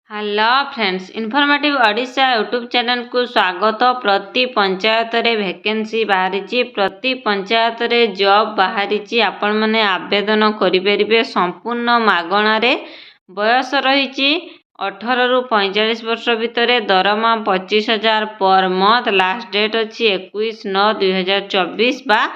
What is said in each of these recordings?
Hello friends, informative Odisha YouTube channel को स्वागत। प्रति पंचायत रे वैकेंसी बाहरी, प्रति पंचायत रे जॉब बाहरी, आपण माने आवेदन करें संपूर्ण मागणारे। बयस रही 18 रु 45 वर्ष भितर, दरमा 25,000 पर मंथ। लास्ट डेट अच्छी 21/9/2024 बा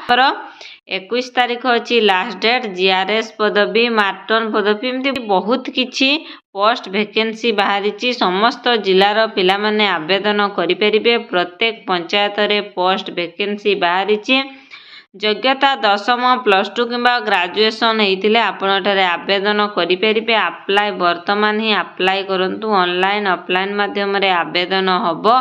21 तारीख अच्छी लास्ट डेट। जीआरएस पदवी, मार्टन पदवी, एमती बहुत किछि पोस्ट वैकेंसी बाहरी। समस्त जिलार पिला माने आवेदन करें। प्रत्येक पंचायत रे पोस्ट वैकेंसी बाहरी। योग्यता 10th +2 किंबा ग्रेजुएशन होइतिले आपण ठारे आवेदन करें। अप्लाई वर्तमान ही अप्लाई करंतु। ऑनलाइन ऑफलाइन माध्यम रे आवेदन हबो।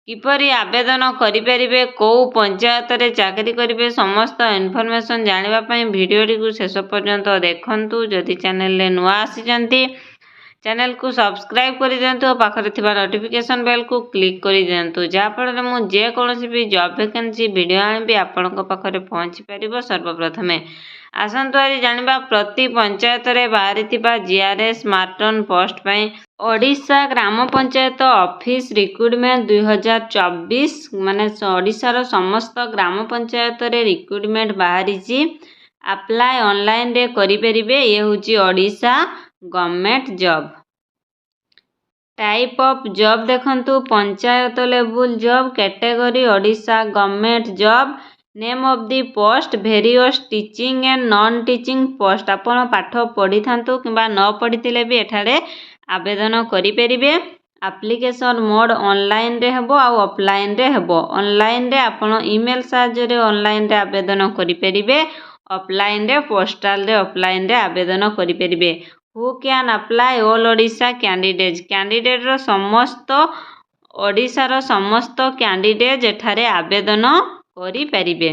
किपरि आवेदन करें, कौ पंचायत रे चाकरी करेंगे, समस्त इनफॉरमेशन जानिबा पई वीडियो को शेष पर्यंत देखंतु। जदि चैनल रे नुआ आसीजंती चैनल को सब्सक्राइब कर दिंतु और पाखरे थिबा नोटिफिकेशन बेल को क्लिक कर दिंतु, जहाँ फल मु जे कोनोसी भी जॉब वैकेंसी वीडियो आनिबी आपनक पाखरे पहुंची परिबो सर्वप्रथमे। आसंतु आज जानिबा प्रति पंचायत रे बाहरी थिबा जीआरएस मार्टन पोस्ट पई ओडिशा ग्राम पंचायत ऑफिस रिक्रूटमेंट 2024 माने ओडिशा समस्त ग्राम पंचायत रे रिक्रूटमेंट बाहरी। अप्लाई ऑनलाइन रे करि परिबे। ये होची Odisha government job. Type of job देखंतु, panchayat level job, category Odisha government job. Name of the post various teaching and non teaching post. आपण पाठ पढ़ी थांतु किंबा न पढ़ीतिले भी एठारे आवेदन करि परिबे। एप्लिकेशन मोड ऑनलाइन रे हेबो आ ऑफलाइन रे हेबो। ऑनलाइन रे आपण ईमेल साहाय्य रे ऑनलाइन रे आवेदन करि परिबे। ऑफलाइन रे पोस्टल रे ऑफलाइन रे आवेदन करि परिबे। Who can apply? All Odisha candidate. Candidate रो समस्त ओडिशा रो समस्त कैंडिडेट एठारे आवेदन करि परिबे।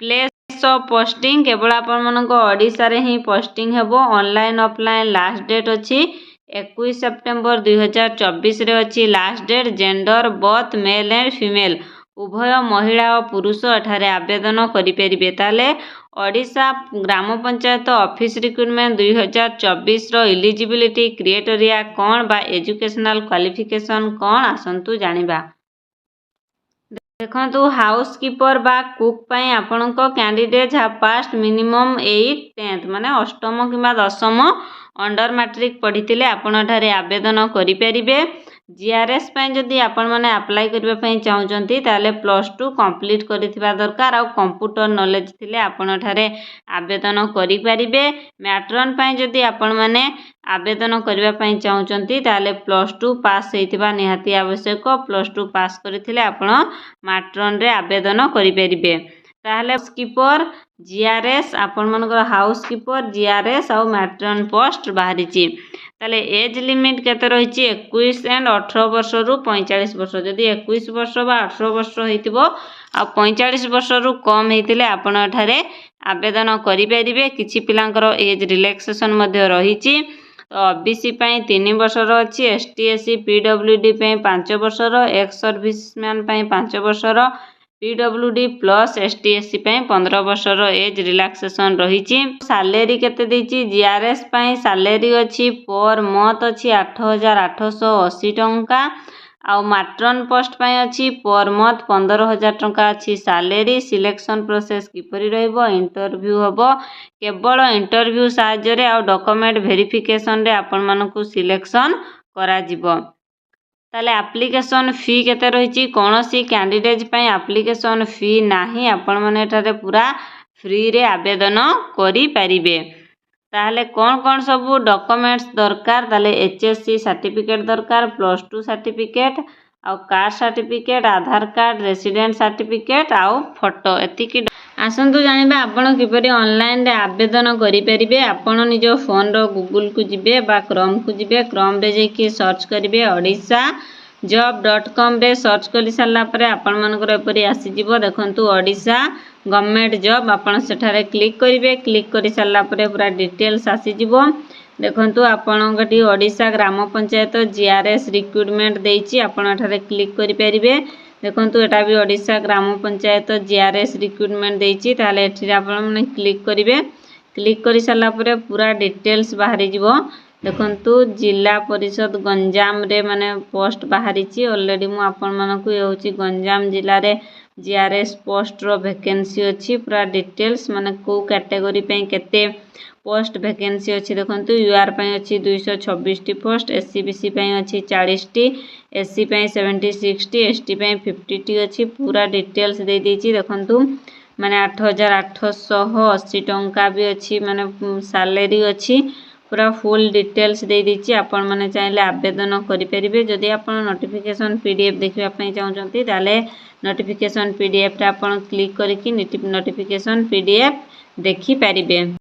प्लेस ऑफ पोस्टिंग केवल आपण मानको ओडिशा रे ही पोस्टिंग हेबो। ऑनलाइन ऑफलाइन लास्ट डेट अछि 21 सेप्टेम्बर 2024 रे अछि last date. Gender both male and female उभय महिला और पुरुष एठारे आवेदन करि परिबे। ताले ओडिशा ग्राम पंचायत ऑफिस रिक्रूटमेंट 2024 रो एलिजिबिलिटी क्राइटेरिया कोन बा एजुकेशनल क्वालिफिकेशन कोन आसंतु जानिबा। देखंतु हाउसकीपर बा कुक पई आपनको candidate have passed minimum 8th 10th माने अष्टम किंबा दशम अंडर मैट्रिक पढ़ीतिले आपण ठारे आवेदन करि परिबे। जीआरएस पई जदि आपण माने अप्लाई करबा पई चाहउचंती ताले +2 कंप्लीट करिथिबा दरकार आ कंप्यूटर नॉलेज थिले आपण ठारे आवेदन करि परिबे। मैट्रन पई जदि आपण माने आवेदन करबा पई चाहउचंती ताले +2 पास हेतिबा निहाती आवश्यक। +2 पास करिथिले आपण मैट्रन रे आवेदन करि परिबे। ताहले हाउसकीपर जीआरएस आपण मनकर हाउसकीपर जीआरएस और मैट्रन पोस्ट बाहरी। ताले एज लिमिट केते रहिछि 21 एंड 18 वर्ष रु 45 वर्ष। जदि 21 वर्ष बा 18 वर्ष हेतिबो आ 45 वर्ष रु कम हेतिले आपण एठारे आवेदन करि परिबे। किछि पिलांकर एज रिलैक्सेशन मध्ये रहिछि। तो ओबीसी पई 3 वर्ष रो अछि, एसटी एससी पीडब्ल्यूडी पई 5 वर्ष रो, एक्स सर्विसमैन पई 5 वर्ष रो, पीडब्ल्यूडी प्लस एसटी एससी पई 15 वर्ष रो एज रिलैक्सेशन रहिछि। सैलरी केते दैछि? जीआरएस पई सैलरी अछि पर मंथ अछि 8,880 टंका आ मैट्रन पोस्ट पई अछि पर मंथ 15,000 टंका अछि सैलरी। सिलेक्शन प्रोसेस किपरि रहइबो? इंटरव्यू हबो। केवल इंटरव्यू साहाय्य रे आ डॉक्यूमेंट वेरिफिकेशन रे आपण मानकु सिलेक्शन करा जिवो। ताले एप्लिकेशन फी केते रहिछि? कोनोसी कैंडिडेट पई एप्लिकेशन फी नाही। आपण माने एठारे पूरा फ्री रे आवेदन करि परिबे। ताहले कोन कोन सब डॉक्यूमेंट्स दरकार? ताले एचएससी सर्टिफिकेट दरकार, +2 सर्टिफिकेट आ कास्ट सर्टिफिकेट, आधार कार्ड, रेसिडेंट सर्टिफिकेट आ फोटो एतिकी। आसंतु जानिबा आपण किपरि ऑनलाइन रे आवेदन करि परिबे। आपण निजो फोन रो गूगल को जिबे बा क्रोम को जिबे। क्रोम रे जेकी सर्च करिवे odishajob.com रे सर्च करि सारला परे आपण मानकर एपरि आसी जिवो। देखंतु ओडिशा गवर्नमेंट जॉब आपण सेठारे क्लिक करिवे। क्लिक करि सारला परे पूरा डिटेल्स आसी जिवो। देखंतु आपण गटी ओडिशा ग्राम पंचायत जीआरएस रिक्रूटमेंट देइछि, आपण एठारे क्लिक करि परिबे। देखंतु एटा भी ओडिशा ग्राम पंचायत जीआरएस रिक्रूटमेंट देइछि। ताले एठी आपण माने क्लिक करिवे। क्लिक करि सारला परे पूरा डिटेल्स बाहरी जिवो। देखंतु जिला परिषद गंजाम रे माने पोस्ट बाहरी ऑलरेडी मु आपण मानकु ये होची गंजाम जिला रे जीआरएस पोस्ट रो वैकेंसी अछि पूरा डिटेल्स माने को कैटेगरी पे केते पोस्ट वैकेंसी अछि देखंतु यूआर पे अछि 226 टी पोस्ट एससी बीसी पे अछि 40 टी एससी पे 76 टी एसटी पे 50 टी अछि पूरा डिटेल्स दे देछि देखंतु माने 8880 टंका भी अछि माने सैलरी अछि पूरा फुल डिटेल्स दे देछि आपण माने चाहिले आवेदन करि परिबे जदि आपण नोटिफिकेशन पीडीएफ देखिबा पई चाहउचंती ताले नोटिफिकेशन पीडीएफ रे आपण क्लिक करिकि नोटिफिकेशन पीडीएफ देखि परिबे।